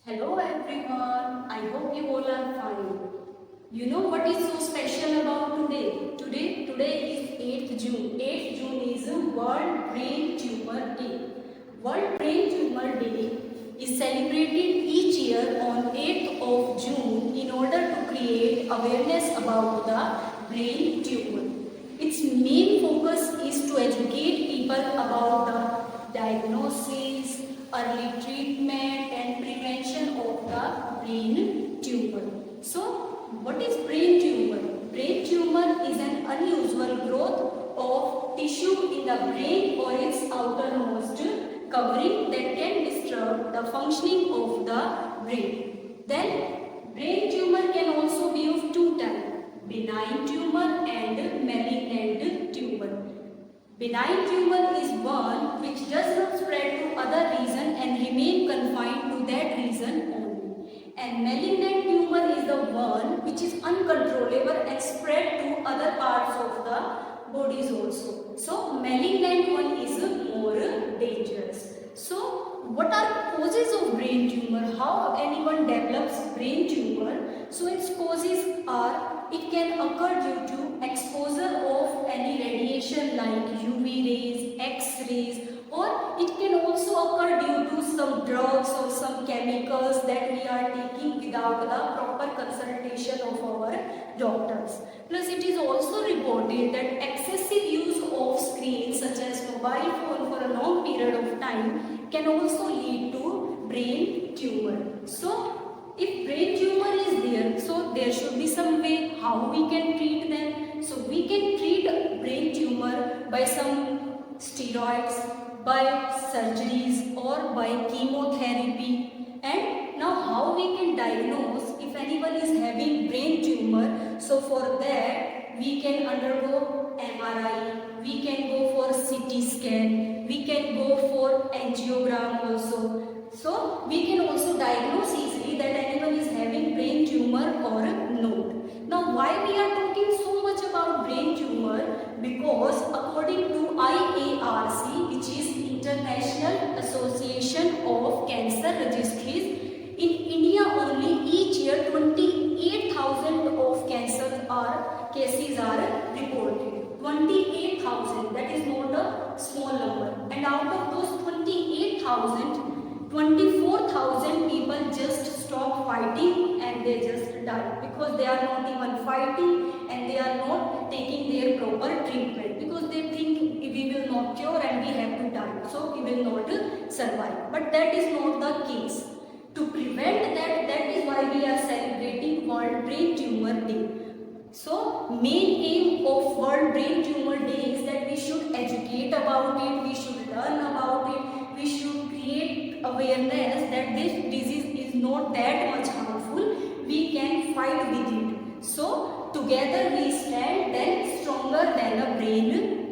Hello everyone, I hope you all are fine. You know what is so special about today? Today is 8th June. 8th June is World Brain Tumour Day. World Brain Tumour Day is celebrated each year on 8th of June in order to create awareness about the brain tumor. Its main focus is to educate people about the diagnosis, early treatment and prevention of the brain tumor. So, what is brain tumor? Brain tumor is an unusual growth of tissue in the brain or its outermost covering that can disturb the functioning of the brain. Then, brain tumor can also be of two types, benign tumor and malignant tumor. Benign tumor is one which does not spread to other region and remain confined to that region only. And malignant tumor is the one which is uncontrollable and spread to other parts of the bodies also. So malignant one is more dangerous. So what are causes of brain tumor? How anyone develops brain tumor? So its causes are, it can occur due to exposure of any radiation like UV rays, X-rays, or it can also occur due to some drugs or some chemicals that we are taking without the proper consultation of our doctors. Plus it is also reported that excessive use of screens such as mobile phone for a long period of time can also lead to brain tumor. So if brain tumor is there, so there should be some way how we can treat them. So we can treat brain tumor by some steroids, by surgeries or by chemotherapy. And now how we can diagnose if anyone is having brain tumor? So for that we can undergo MRI, we can go for CT scan, we can go for angiogram also. So we can also diagnose easily that anyone is having brain tumor or not. Now why we are talking so much about brain tumor? Because according to IARC, which is International Association of Cancer Registries, in India only each year 28,000 of cases are reported. 28,000, that is not a small number. And out of those 28,000, 24,000 people just stop fighting and they just die because they are not even fighting and they are not taking their proper treatment because they think we will not cure and we have to die, so we will not survive. But that is not the case. To prevent that, that is why we are celebrating World Brain Tumour Day. So main aim of World Brain Tumour Day is that we should educate about it, we should learn about it, we should create awareness that this disease is not that much harmful, we can fight with it. So together we stand then stronger than a brain